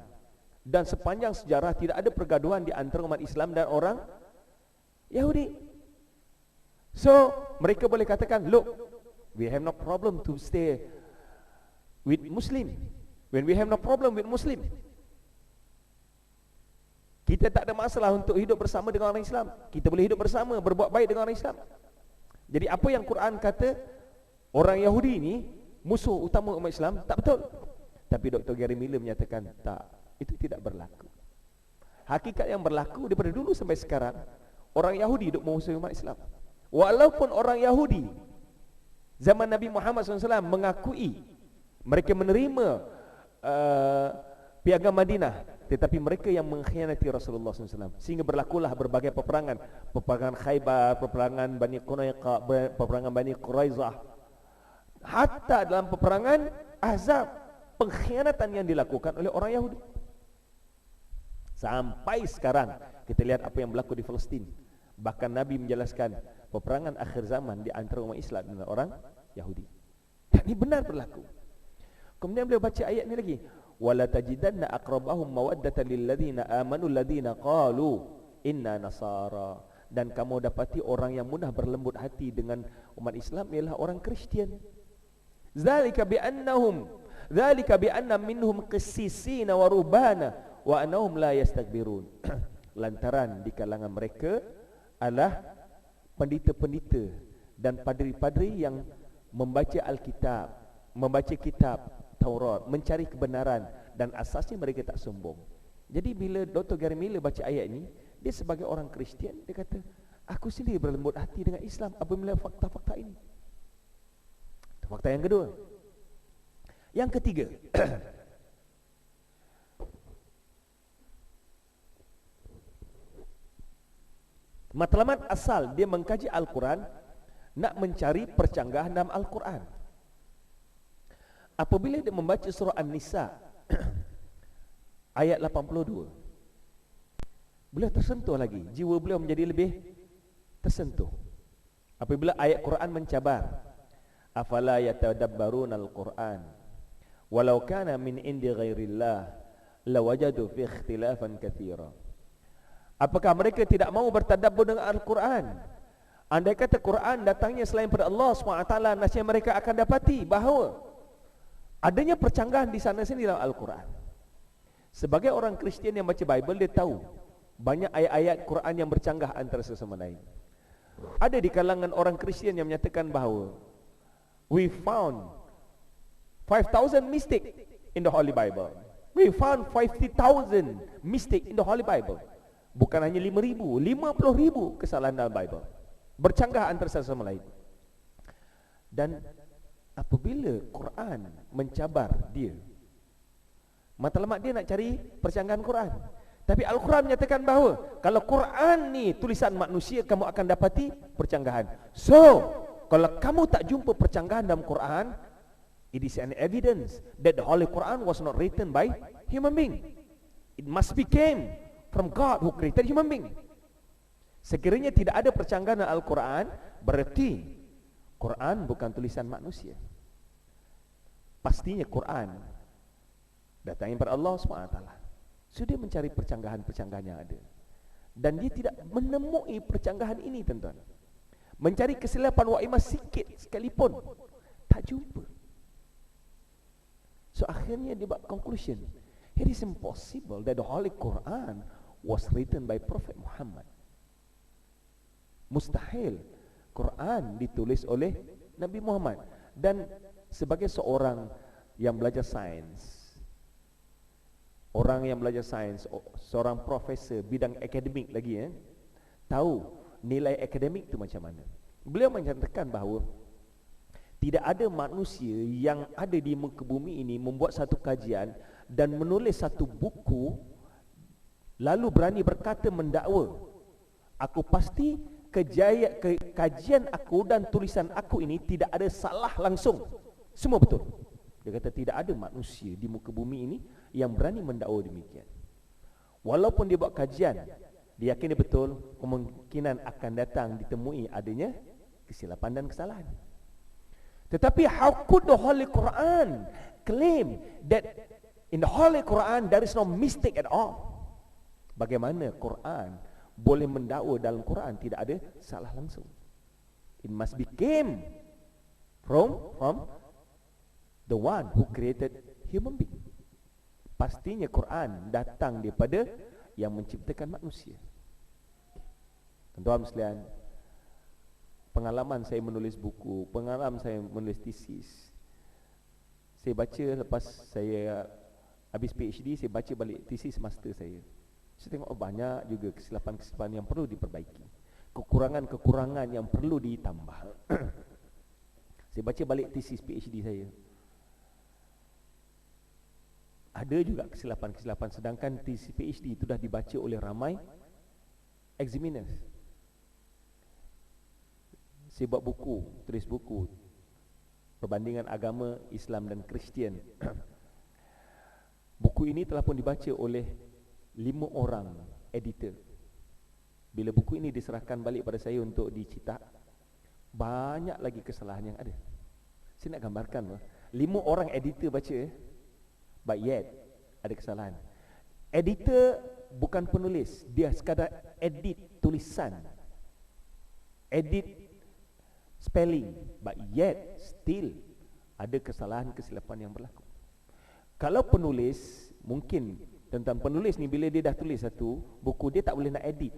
Dan sepanjang sejarah tidak ada pergaduhan di antara umat Islam dan orang Yahudi. So mereka boleh katakan, look, we have no problem to stay with Muslim when we have no problem with Muslim. Kita tak ada masalah untuk hidup bersama dengan orang Islam. Kita boleh hidup bersama, berbuat baik dengan orang Islam. Jadi apa yang Quran kata orang Yahudi ini musuh utama umat Islam, tak betul. Tapi Dr. Gary Miller menyatakan tak, itu tidak berlaku. Hakikat yang berlaku daripada dulu sampai sekarang, orang Yahudi hidup memusuhi umat Islam. Walaupun orang Yahudi zaman Nabi Muhammad SAW mengakui mereka menerima piagam Madinah, tetapi mereka yang mengkhianati Rasulullah SAW, sehingga berlakulah berbagai peperangan, peperangan Khaybar, peperangan Bani Qunaiqa, peperangan Bani Quraizah, hatta dalam peperangan Ahzab, pengkhianatan yang dilakukan oleh orang Yahudi. Sampai sekarang kita lihat apa yang berlaku di Palestin. Bahkan Nabi menjelaskan peperangan akhir zaman di antara umat Islam dengan orang Yahudi. Dan ini benar berlaku. Kemudian beliau baca ayat ini lagi, wala tajidanna aqrabahum mawaddatan lil ladzina amanu ladzina qalu inna nasara. Dan kamu dapati orang yang mudah berlembut hati dengan umat Islam ialah orang Kristian. Zalika bi anna minhum qissisina wa rubana wa annahum la yastakbirun. Lantaran di kalangan mereka adalah pendeta-pendeta dan padri-padri yang membaca Alkitab, membaca kitab Taurat, mencari kebenaran, dan asasnya mereka tak sombong. Jadi bila Dr. Gary Miller baca ayat ini, dia sebagai orang Kristian, dia kata, aku sendiri berlembut hati dengan Islam apabila fakta-fakta ini. Itu fakta yang kedua. Yang ketiga, matlamat asal dia mengkaji Al-Quran, nak mencari percanggahan dalam Al-Quran. Apabila dia membaca surah An-Nisa ayat 82, beliau tersentuh lagi, jiwa beliau menjadi lebih tersentuh. Apabila ayat Quran mencabar, Afala yatadabbaruna al-Qur'an walau kana min indi ghairillah lawajadu fi ikhtilafan katsira. Apakah mereka tidak mau bertadabbur dengan Al-Quran? Andai kata Quran datangnya selain pada Allah SWT, nasib mereka akan dapati bahawa adanya percanggahan di sana sini dalam Al-Quran. Sebagai orang Kristian yang baca Bible, dia tahu banyak ayat-ayat Quran yang bercanggah antara sesama lain. Ada di kalangan orang Kristian yang menyatakan bahawa we found 5,000 mistake in the Holy Bible. We found 50,000 mistake in the Holy Bible. Bukan hanya 5,000, 50,000 kesalahan dalam Bible. Bercanggah antara satu sama lain. Dan apabila Quran mencabar dia, matlamat dia nak cari percanggahan Quran. Tapi Al-Quran menyatakan bahawa kalau Quran ni tulisan manusia, kamu akan dapati percanggahan. So, kalau kamu tak jumpa percanggahan dalam Quran, it is an evidence that the Holy Quran was not written by human being. It must be came from God who created human being. Sekiranya tidak ada percanggahan dalam Al-Quran, berarti Quran bukan tulisan manusia. Pastinya Quran datangnya daripada Allah SWT. So dia mencari percanggahan-percanggahan yang ada, dan dia tidak menemui percanggahan ini, tuan-tuan. Mencari kesilapan wa'imah sikit sekalipun tak jumpa. So akhirnya dia buat conclusion, it is impossible that the Holy Quran was written by Prophet Muhammad. Mustahil Quran ditulis oleh Nabi Muhammad. Dan sebagai seorang yang belajar sains, orang yang belajar sains, seorang profesor bidang akademik lagi, tahu nilai akademik itu macam mana. Beliau menyatakan bahawa tidak ada manusia yang ada di muka bumi ini membuat satu kajian dan menulis satu buku lalu berani berkata mendakwa, aku pasti kajian aku dan tulisan aku ini tidak ada salah langsung, semua betul. Dia kata tidak ada manusia di muka bumi ini yang berani mendakwa demikian. Walaupun dia buat kajian, dia yakin dia betul, kemungkinan akan datang ditemui adanya kesilapan dan kesalahan. Tetapi how could the Holy Quran claim that in the Holy Quran there is no mistake at all? Bagaimana Quran boleh mendakwa dalam Quran tidak ada salah langsung? It must be came from the one who created human being. Pastinya Quran datang daripada yang menciptakan manusia. Tuan-tuan sekalian, pengalaman saya menulis buku, pengalaman saya menulis tesis, saya baca lepas saya habis PhD, saya baca balik tesis master saya. Saya tengok banyak juga kesilapan-kesilapan yang perlu diperbaiki, kekurangan-kekurangan yang perlu ditambah. Saya baca balik tesis PhD saya, ada juga kesilapan-kesilapan, sedangkan tesis PhD itu dah dibaca oleh ramai examiners. Saya buat buku, tulis buku perbandingan agama Islam dan Kristian. Buku ini telah pun dibaca oleh 5 orang editor. Bila buku ini diserahkan balik pada saya untuk dicetak, banyak lagi kesalahan yang ada. Saya nak gambarkan 5 orang editor baca, but yet ada kesalahan. Editor bukan penulis, dia sekadar edit tulisan, edit spelling, but yet still ada kesalahan-kesilapan yang berlaku. Kalau penulis, mungkin tentang penulis ni bila dia dah tulis satu buku, dia tak boleh nak edit.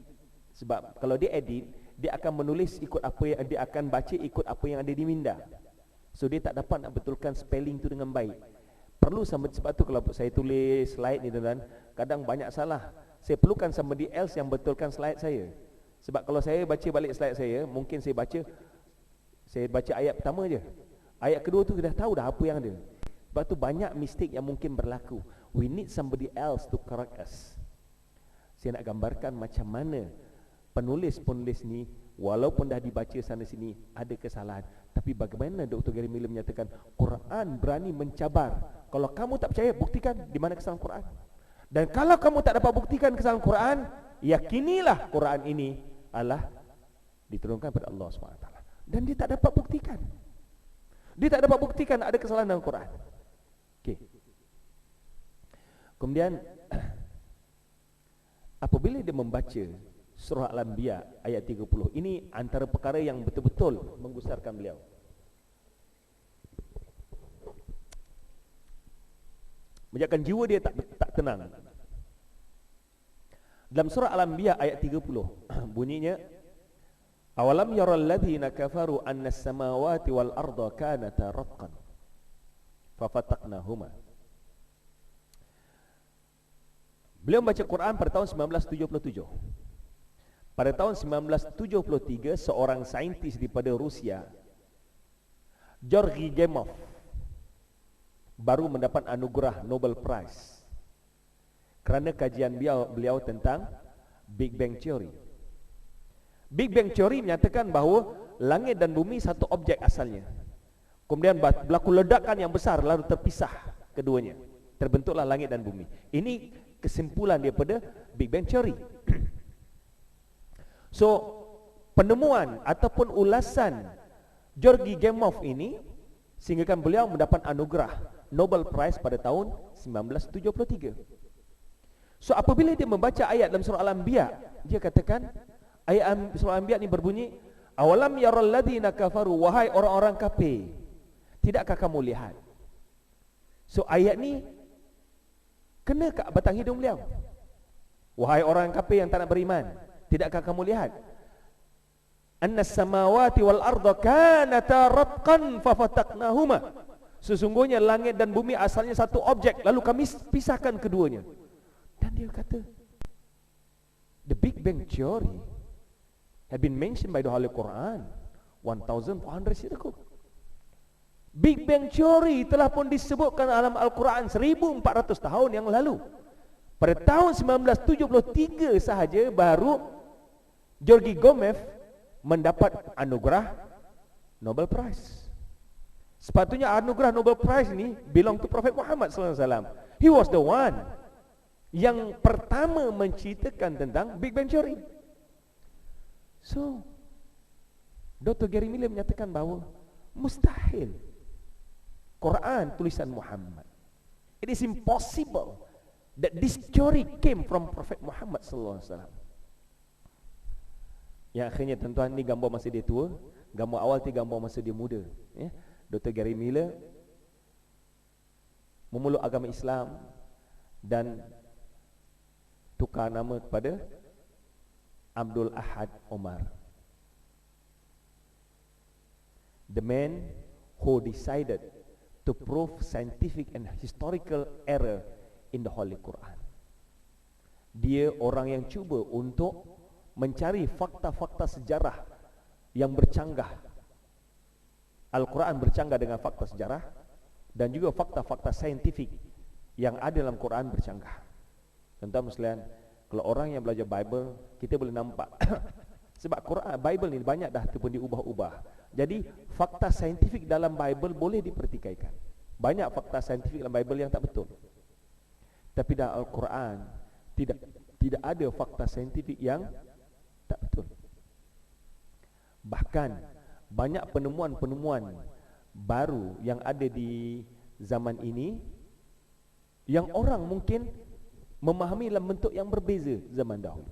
Sebab kalau dia edit, dia akan menulis ikut apa yang dia akan baca, ikut apa yang ada di minda. So dia tak dapat nak betulkan spelling tu dengan baik. Perlu sebab tu kalau saya tulis slide ni tuan-tuan, kadang banyak salah. Saya perlukan somebody else yang betulkan slide saya. Sebab kalau saya baca balik slide saya, mungkin saya baca ayat pertama je, ayat kedua tu dah tahu dah apa yang ada. Sebab tu banyak mistake yang mungkin berlaku. We need somebody else to correct us. Saya nak gambarkan macam mana penulis-penulis ni, walaupun dah dibaca sana sini ada kesalahan, tapi bagaimana Dr. Gary Miller menyatakan Quran berani mencabar. Kalau kamu tak percaya, buktikan di mana kesalahan Quran. Dan kalau kamu tak dapat buktikan kesalahan Quran, yakinilah Quran ini adalah diturunkan pada Allah SWT. Dan dia tak dapat buktikan. Dia tak dapat buktikan ada kesalahan dalam Quran. Okey. Kemudian apabila dia membaca surah Al-Anbiya ayat 30, ini antara perkara yang betul-betul menggusarkan beliau. Menjadikan jiwa dia tak tenang. Dalam surah Al-Anbiya ayat 30 bunyinya, awalam yaral ladzina kafaru anna as-samawati wal arda kanata ratqan fafataqnahuma. Beliau membaca Quran pada tahun 1977. Pada tahun 1973 seorang saintis daripada Rusia, Georgy Gamow, baru mendapat anugerah Nobel Prize kerana kajian beliau tentang Big Bang Theory. Big Bang Theory menyatakan bahawa langit dan bumi satu objek asalnya. Kemudian berlaku ledakan yang besar lalu terpisah keduanya. Terbentuklah langit dan bumi. Ini kesimpulan daripada Big Bang Theory. So, penemuan ataupun ulasan Georgy Gamow ini sehinggakan beliau mendapat anugerah Nobel Prize pada tahun 1973. So, apabila dia membaca ayat dalam surah Al-Anbiya, dia katakan ayat surah Al-Anbiya ini berbunyi, awalam yaral ladzina kafaru, wahai orang-orang kafir, tidakkah kamu lihat? So, ayat ni kena kat batang hidung beliau. Wahai orang kafir yang tak nak beriman, tidakkah kamu lihat? Annas samawati wal arda kanata ratqan fafataqnahuma. Sesungguhnya langit dan bumi asalnya satu objek, lalu kami pisahkan keduanya. Dan dia kata, the Big Bang Theory had been mentioned by the Holy Quran 1400 years ago. Big Bang Theory telah pun disebutkan dalam Al-Quran 1400 tahun yang lalu. Pada tahun 1973 sahaja baru Georgy Gamow mendapat anugerah Nobel Prize. Sepatutnya anugerah Nobel Prize ini belong to Prophet Muhammad SAW. He was the one yang pertama menceritakan tentang Big Bang Theory. So, Dr. Gary Miller menyatakan bahawa mustahil Quran tulisan Muhammad. It is impossible that this theory came from Prophet Muhammad SAW. Yang akhirnya tuan-tuan, ni gambar masa dia tua, gambar awal tu gambar masa dia muda. Dr. Gary Miller memeluk agama Islam dan tukar nama kepada Abdul Ahad Omar. The man who decided to prove scientific and historical error in the Holy Quran. Dia orang yang cuba untuk mencari fakta-fakta sejarah yang bercanggah. Al-Quran bercanggah dengan fakta sejarah dan juga fakta-fakta saintifik yang ada dalam Quran bercanggah. Tuan-tuan sekalian, kalau orang yang belajar Bible, kita boleh nampak sebab Quran, Bible ni banyak dah tu pun diubah-ubah. Jadi fakta saintifik dalam Bible boleh dipertikaikan. Banyak fakta saintifik dalam Bible yang tak betul. Tapi dalam Al-Quran tidak ada fakta saintifik yang tak betul. Bahkan banyak penemuan-penemuan baru yang ada di zaman ini yang orang mungkin memahami dalam bentuk yang berbeza zaman dahulu.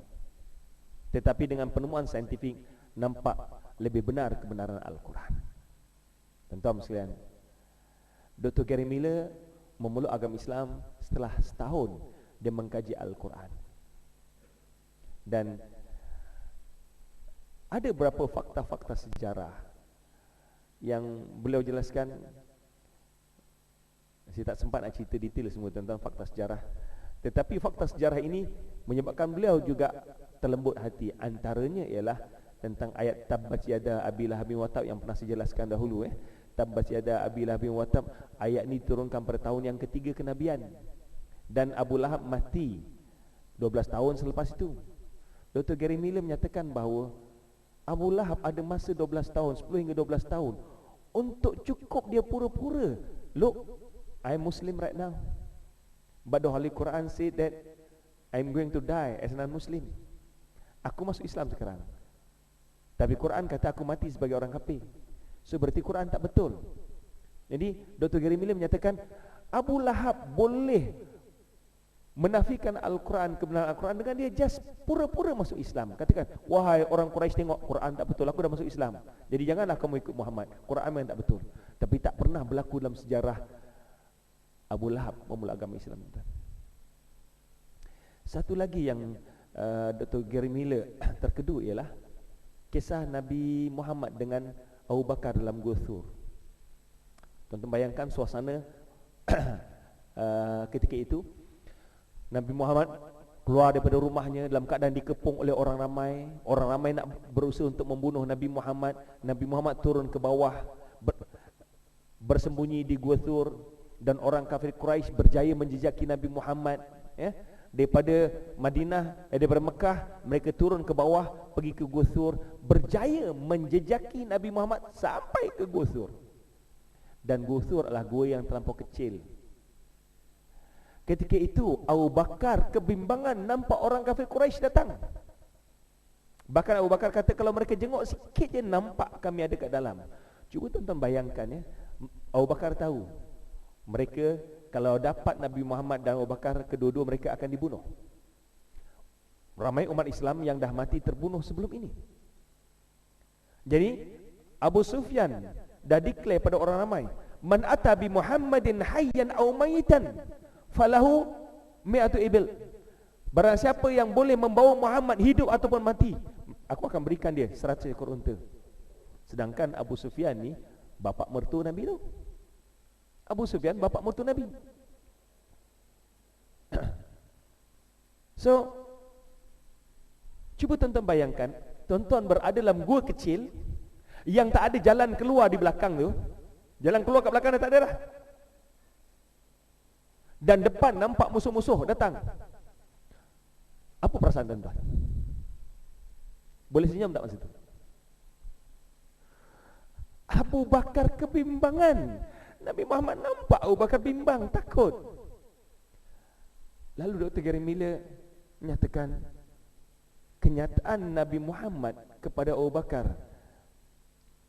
Tetapi dengan penemuan saintifik nampak lebih benar kebenaran Al-Quran. Tuan-tuan sekalian, Dr. Gary Miller memeluk agama Islam setelah setahun dia mengkaji Al-Quran. Dan ada beberapa fakta-fakta sejarah yang beliau jelaskan. Saya tak sempat nak cerita detail semua tentang fakta sejarah, tetapi fakta sejarah ini menyebabkan beliau juga terlembut hati. Antaranya ialah tentang ayat Tabbat yada Abi Lahabin wa Tab yang pernah saya jelaskan dahulu. Tabbat yada Abi Lahabin wa Tab, ayat ini turunkan pada tahun yang ketiga kenabian, dan Abu Lahab mati 12 tahun selepas itu. Dr. Gary Miller menyatakan bahawa Abu Lahab ada masa 12 tahun, 10 hingga 12 tahun untuk cukup dia pura-pura, look, I'm Muslim right now, but the Holy Quran said that I'm going to die as a non-Muslim. Aku masuk Islam sekarang, tapi Quran kata aku mati sebagai orang kafir. So berarti Quran tak betul. Jadi Dr. Gary Miller menyatakan Abu Lahab boleh menafikan Al-Quran, kebenaran Al-Quran dengan dia just pura-pura masuk Islam. Katakan, wahai orang Quraisy, tengok Quran tak betul, aku dah masuk Islam, jadi janganlah kamu ikut Muhammad, Quran memang tak betul. Tapi tak pernah berlaku dalam sejarah Abu Lahab memulak agama Islam. Satu lagi yang Dr. Gary Miller terkedut ialah kisah Nabi Muhammad dengan Abu Bakar dalam Gua Thur. Tuan-tuan bayangkan suasana ketika itu Nabi Muhammad keluar daripada rumahnya dalam keadaan dikepung oleh orang ramai. Orang ramai nak berusaha untuk membunuh Nabi Muhammad. Nabi Muhammad turun ke bawah, bersembunyi di Gua Thur, dan orang kafir Quraisy berjaya menjejaki Nabi Muhammad, ya. Daripada Madinah, daripada Mekah, mereka turun ke bawah pergi ke Gua Thur, berjaya menjejaki Nabi Muhammad sampai ke Gua Thur. Dan Gua Thur adalah gua yang terlampau kecil. Ketika itu Abu Bakar kebimbangan nampak orang kafir Quraisy datang. Bahkan Abu Bakar kata, kalau mereka jenguk sikit je nampak kami ada kat dalam. Cuba tuan-tuan bayangkan, ya. Abu Bakar tahu mereka kalau dapat Nabi Muhammad dan Abu Bakar, kedua-dua mereka akan dibunuh. Ramai umat Islam yang dah mati terbunuh sebelum ini. Jadi Abu Sufyan dah declare pada orang ramai, man ata bi Muhammadin hayyan aw mayitan falahu mi'atu ibil. Barang siapa yang boleh membawa Muhammad hidup ataupun mati, aku akan berikan dia 100 ekor unta. Sedangkan Abu Sufyan ni bapa mertua Nabi tu. Abu Sufyan bapa mertua Nabi. So, cuba tuan-tuan bayangkan, tuan-tuan berada dalam gua kecil yang tak ada jalan keluar di belakang tu. Jalan keluar kat belakang dah tak ada dah. Dan depan nampak musuh-musuh datang. Apa perasaan tuan-tuan? Boleh senyum tak masa itu? Abu Bakar kebimbangan. Nabi Muhammad nampak Abu Bakar bimbang, takut. Lalu Dr. Gary Miller menyatakan kenyataan Nabi Muhammad kepada Abu Bakar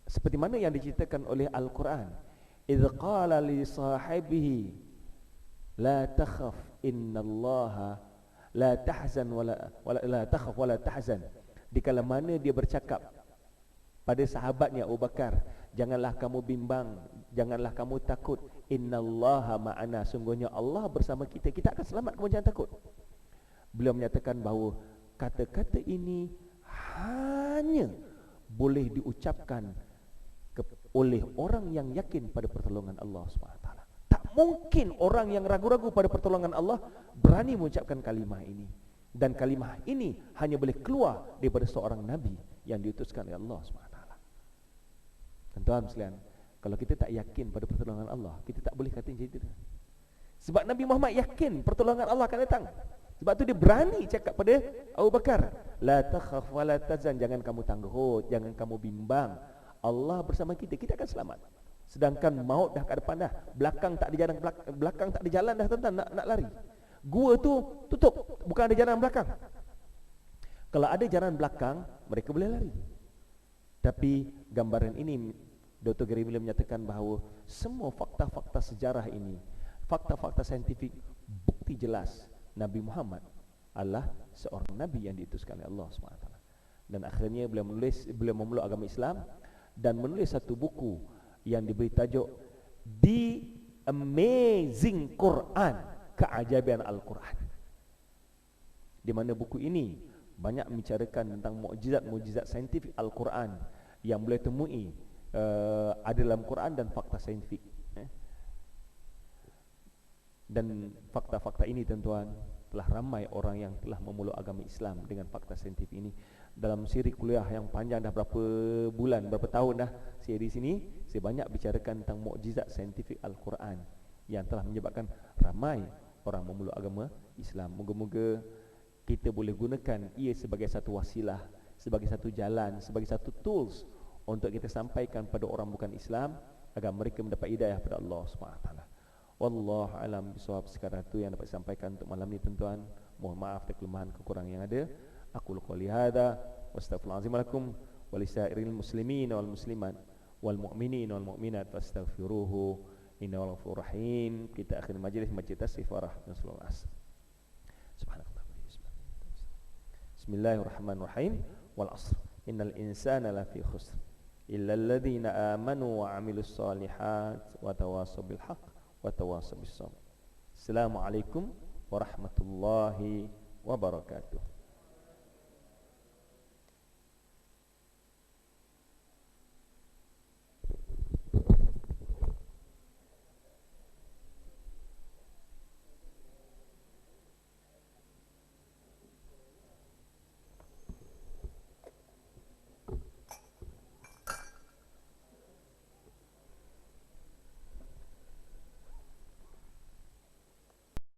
seperti mana yang diceritakan oleh Al-Quran. Idz qala li sahibihi la takhaf innallaha la tahzan wala la takhaf wala tahzan. Dikala mana dia bercakap pada sahabatnya Abu Bakar, janganlah kamu bimbang, janganlah kamu takut, innallaha ma'ana, sungguhnya Allah bersama kita, kita akan selamat, kamu jangan takut. Beliau menyatakan bahawa kata-kata ini hanya boleh diucapkan oleh orang yang yakin pada pertolongan Allah SWT. Tak mungkin orang yang ragu-ragu pada pertolongan Allah berani mengucapkan kalimah ini. Dan kalimah ini hanya boleh keluar daripada seorang Nabi yang diutuskan oleh Allah SWT. Tuan-tuan sekalian, kalau kita tak yakin pada pertolongan Allah, kita tak boleh kata macam itu. Sebab Nabi Muhammad yakin pertolongan Allah akan datang. Sebab tu dia berani cakap pada Abu Bakar, la takhaf wa la tahzan, jangan kamu tangguh, jangan kamu bimbang, Allah bersama kita, kita akan selamat. Sedangkan maut dah kat depan dah, belakang tak ada jalan, belakang tak ada jalan dah tuan-tuan, nak lari. Gua tu tutup, bukan ada jalan belakang. Kalau ada jalan belakang, mereka boleh lari. Tapi gambaran ini Dr. Gary Miller menyatakan bahawa semua fakta-fakta sejarah ini, fakta-fakta saintifik, bukti jelas Nabi Muhammad adalah seorang Nabi yang diutuskan oleh Allah SWT. Dan akhirnya beliau memeluk agama Islam dan menulis satu buku yang diberi tajuk The Amazing Quran, keajaiban Al-Quran. Di mana buku ini banyak membicarakan tentang mukjizat-mukjizat saintifik Al-Quran yang boleh temui ada dalam Quran dan fakta saintifik. Dan fakta-fakta ini tuan-tuan, telah ramai orang yang telah memeluk agama Islam dengan fakta saintifik ini. Dalam siri kuliah yang panjang dah berapa bulan, berapa tahun dah siri sini, saya banyak bicarakan tentang mukjizat saintifik Al-Quran yang telah menyebabkan ramai orang memeluk agama Islam. Moga-moga kita boleh gunakan ia sebagai satu wasilah, sebagai satu jalan, sebagai satu tools untuk kita sampaikan pada orang bukan Islam agar mereka mendapat hidayah pada Allah SWT. Wallahu alam bisawab. Sekadar itu yang dapat disampaikan untuk malam ini tuan-tuan. Mohon maaf dan kelemahan kekurangan yang ada. Aku qouli hadza wa astaghfirullahalazim lakum wa lisairil muslimin wal muslimat wal mu'minin wal mu'minat fastaghfiruhu innahu ghafurur rahim. Kita akhir majlis majlis istighfar dan salawat asr. Subhanallah. Bismillahirrahmanirrahim. Wal asr. Innal insana lafi khusr illa alladhina amanu wa 'amilus solihat wa tawasaw bil haqq wa tawasaw bis sabr. Assalamualaikum warahmatullahi wabarakatuh.